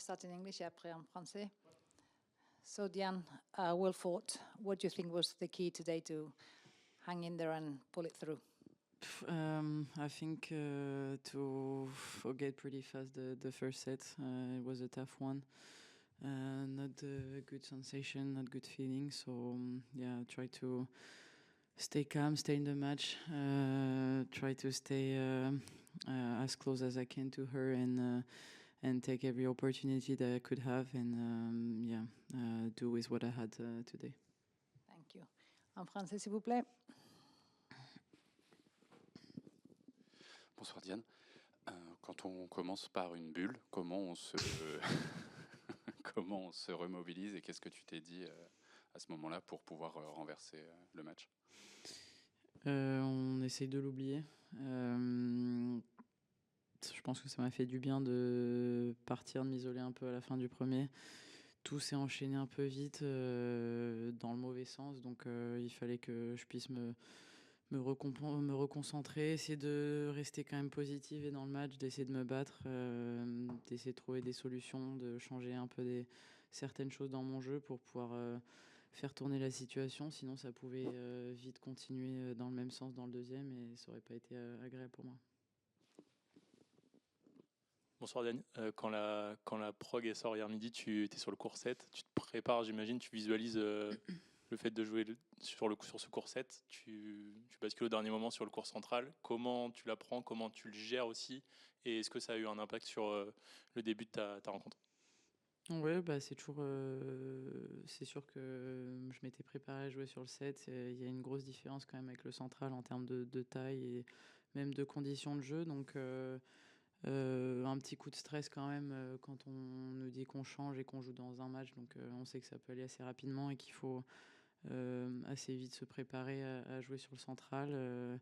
start in English et après en français. So Diane, well fought. What do you think was the key today to hang in there and pull it through? I think to forget pretty fast the first set. It was a tough one. Not a good sensation, not good feeling. So yeah, try to stay calm, stay in the match. Try to stay as close as I can to her and take every opportunity that I could have and do with what I had today. Thank you. En français, s'il vous plaît. Bonsoir Diane. Quand on commence par une bulle, comment on se, comment on se remobilise et qu'est-ce que tu t'es dit à ce moment-là pour pouvoir renverser le match? On essaye de l'oublier. Je pense que ça m'a fait du bien de partir, de m'isoler un peu à la fin du premier. Tout s'est enchaîné un peu vite dans le mauvais sens, donc il fallait que je puisse me reconcentrer, essayer de rester quand même positive et dans le match, d'essayer de me battre, d'essayer de trouver des solutions, de changer un peu certaines choses dans mon jeu pour pouvoir faire tourner la situation. Sinon, ça pouvait vite continuer dans le même sens dans le deuxième et ça aurait pas été agréable pour moi. Bonsoir Diane. Quand la prog sort hier midi, tu es sur le court 7, tu te prépares, j'imagine, tu visualises le fait de jouer sur ce court 7, tu bascules au dernier moment sur le court central. Comment tu l'apprends, comment tu le gères aussi, et est-ce que ça a eu un impact sur le début de ta rencontre? Ouais, bah c'est toujours, c'est sûr que je m'étais préparé à jouer sur le 7. Il y a une grosse différence quand même avec le central en termes de taille et même de conditions de jeu. Donc un petit coup de stress quand même quand on nous dit qu'on change et qu'on joue dans un match. Donc on sait que ça peut aller assez rapidement et qu'il faut assez vite se préparer à jouer sur le central.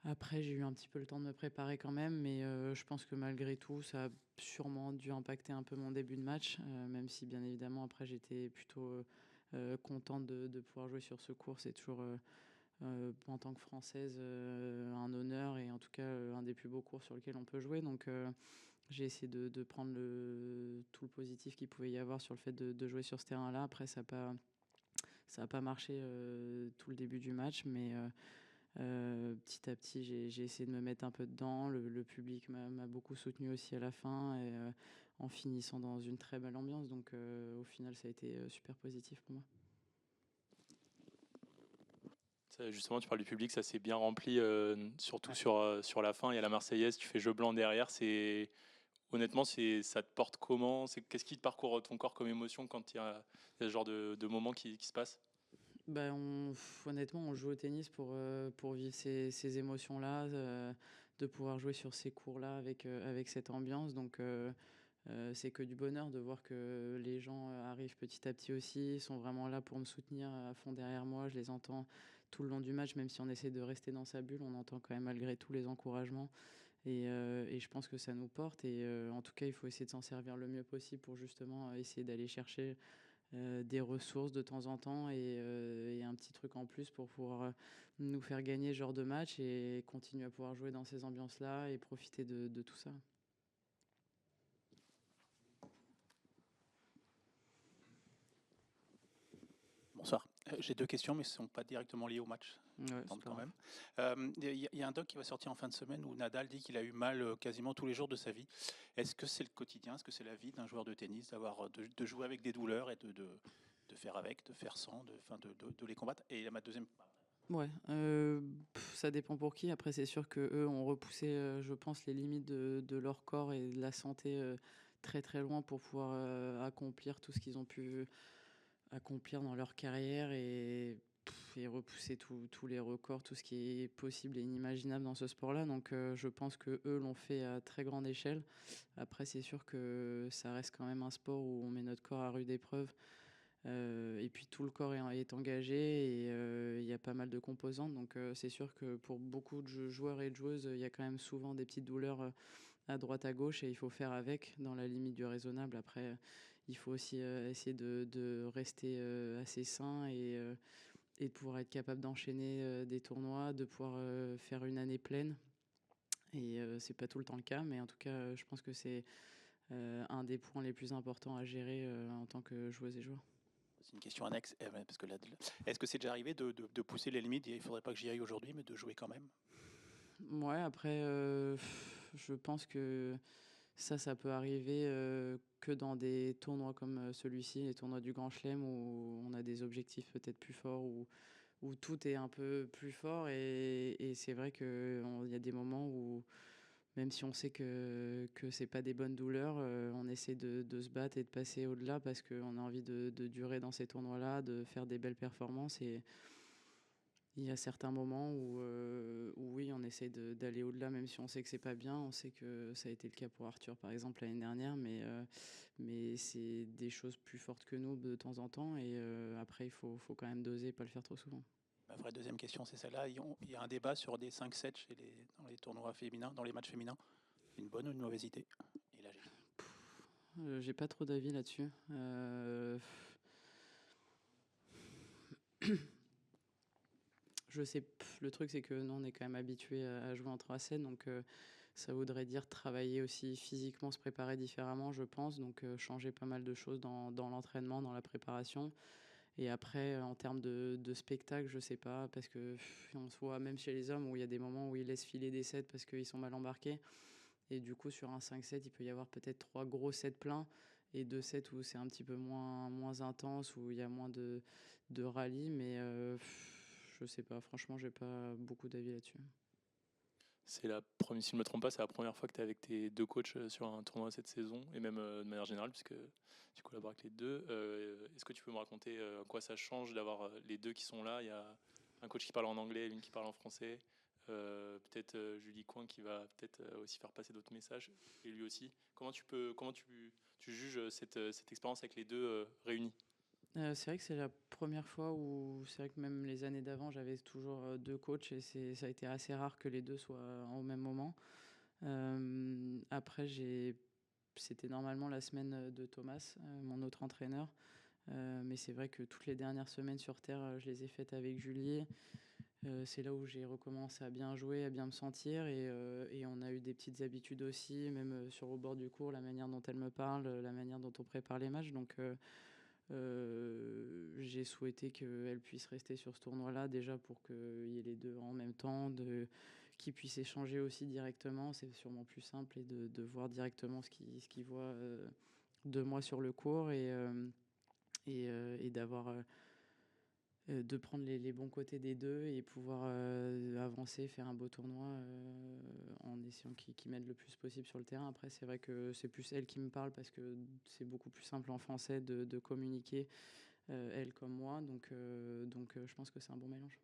Après, j'ai eu un petit peu le temps de me préparer quand même, mais je pense que malgré tout, ça a sûrement dû impacter un peu mon début de match, même si bien évidemment après j'étais plutôt contente de pouvoir jouer sur ce court. C'est toujours en tant que Française un honneur et en tout cas un des plus beaux cours sur lequel on peut jouer. Donc j'ai essayé de prendre tout le positif qu'il pouvait y avoir sur le fait de jouer sur ce terrain-là. Après, ça a pas marché tout le début du match, mais petit à petit, j'ai essayé de me mettre un peu dedans. Le public m'a beaucoup soutenu aussi à la fin, et en finissant dans une très belle ambiance. Donc au final, ça a été super positif pour moi. Justement, tu parles du public, ça s'est bien rempli, surtout sur la fin. Il y a la Marseillaise, tu fais jeu blanc derrière. Honnêtement, ça te porte comment? Qu'est-ce qui te parcourt ton corps comme émotion quand il y a ce genre de moments qui se passent? Bah, honnêtement, on joue au tennis pour vivre ces émotions-là, de pouvoir jouer sur ces cours-là avec cette ambiance. Donc, c'est que du bonheur de voir que les gens arrivent petit à petit aussi, sont vraiment là pour me soutenir à fond derrière moi. Je les entends tout le long du match, même si on essaie de rester dans sa bulle, on entend quand même malgré tout les encouragements. Et je pense que ça nous porte. Et en tout cas, il faut essayer de s'en servir le mieux possible pour justement essayer d'aller chercher des ressources de temps en temps et un petit truc en plus pour pouvoir nous faire gagner ce genre de match et continuer à pouvoir jouer dans ces ambiances-là et profiter de tout ça. Bonsoir. J'ai deux questions, mais ce ne sont pas directement liées au match. Ouais, Quand même. Il y a un doc qui va sortir en fin de semaine où Nadal dit qu'il a eu mal quasiment tous les jours de sa vie. Est-ce que c'est le quotidien? Est-ce que c'est la vie d'un joueur de tennis de jouer avec des douleurs et de faire avec, de faire sans, de les combattre? Et ma deuxième... Ouais, ça dépend pour qui. Après, c'est sûr qu'eux ont repoussé, je pense, les limites de leur corps et de la santé très très loin pour pouvoir accomplir tout ce qu'ils ont pu accomplir dans leur carrière et repousser tous les records, tout ce qui est possible et inimaginable dans ce sport-là. Donc je pense que eux l'ont fait à très grande échelle. Après, c'est sûr que ça reste quand même un sport où on met notre corps à rude épreuve. Et puis tout le corps est engagé et il y a pas mal de composantes. Donc c'est sûr que pour beaucoup de joueurs et de joueuses, il y a quand même souvent des petites douleurs à droite, à gauche, et il faut faire avec dans la limite du raisonnable. Après, il faut aussi essayer de rester assez sain et de pouvoir être capable d'enchaîner des tournois, de pouvoir faire une année pleine. Et c'est pas tout le temps le cas, mais en tout cas, je pense que c'est un des points les plus importants à gérer en tant que joueuse et joueur. C'est une question annexe, ouais, parce que là, est-ce que c'est déjà arrivé de pousser les limites, il ne faudrait pas que j'y aille aujourd'hui, mais de jouer quand même? Ouais, après, je pense que ça peut arriver que dans des tournois comme celui-ci, les tournois du Grand Chelem, où on a des objectifs peut-être plus forts, où tout est un peu plus fort. Et c'est vrai qu'il y a des moments où, même si on sait que c'est pas des bonnes douleurs, on essaie de se battre et de passer au-delà parce qu'on a envie de durer dans ces tournois-là, de faire des belles performances. Et il y a certains moments où oui, on essaie d'aller au-delà, même si on sait que c'est pas bien. On sait que ça a été le cas pour Arthur, par exemple, l'année dernière, mais c'est des choses plus fortes que nous de temps en temps. Et après, il faut quand même doser, pas le faire trop souvent. Ma vraie deuxième question, c'est celle-là. Il y a un débat sur des 5-7 dans les tournois féminins, dans les matchs féminins. Une bonne ou une mauvaise idée? Et là, J'ai pas trop d'avis là-dessus. Je sais, le truc c'est que nous on est quand même habitués à jouer en 3-7, donc ça voudrait dire travailler aussi physiquement, se préparer différemment, je pense, donc changer pas mal de choses dans l'entraînement, dans la préparation. Et après, en termes de spectacle, je sais pas, parce que on se voit même chez les hommes où il y a des moments où ils laissent filer des sets parce qu'ils sont mal embarqués. Et du coup, sur un 5-7, il peut y avoir peut-être 3 gros sets pleins et 2 sets où c'est un petit peu moins intense, où il y a moins de rallye. Mais je sais pas, franchement, j'ai pas beaucoup d'avis là-dessus. C'est la première, si je ne me trompe pas, c'est la première fois que tu es avec tes deux coachs sur un tournoi cette saison, et même de manière générale, puisque tu collabores avec les deux. Est-ce que tu peux me raconter en quoi ça change d'avoir les deux qui sont là? Il y a un coach qui parle en anglais, une qui parle en français. Peut-être Julie Coin qui va peut-être aussi faire passer d'autres messages, et lui aussi. Comment tu juges cette expérience avec les deux réunis? C'est vrai que c'est la première fois où, c'est vrai que même les années d'avant, j'avais toujours deux coachs et ça a été assez rare que les deux soient au même moment. Après, c'était normalement la semaine de Thomas, mon autre entraîneur. Mais c'est vrai que toutes les dernières semaines sur Terre, je les ai faites avec Julie. C'est là où j'ai recommencé à bien jouer, à bien me sentir. Et on a eu des petites habitudes aussi, même sur le bord du court, la manière dont elle me parle, la manière dont on prépare les matchs. Donc j'ai souhaité qu'elle puisse rester sur ce tournoi-là, déjà pour qu'il y ait les deux en même temps, qu'ils puissent échanger aussi directement. C'est sûrement plus simple et de voir directement ce qu'ils voient de moi sur le court et d'avoir de prendre les bons côtés des deux et pouvoir avancer, faire un beau tournoi en essayant qu'ils m'aident le plus possible sur le terrain. Après, c'est vrai que c'est plus elle qui me parle parce que c'est beaucoup plus simple en français de communiquer, elle comme moi. Donc je pense que c'est un bon mélange.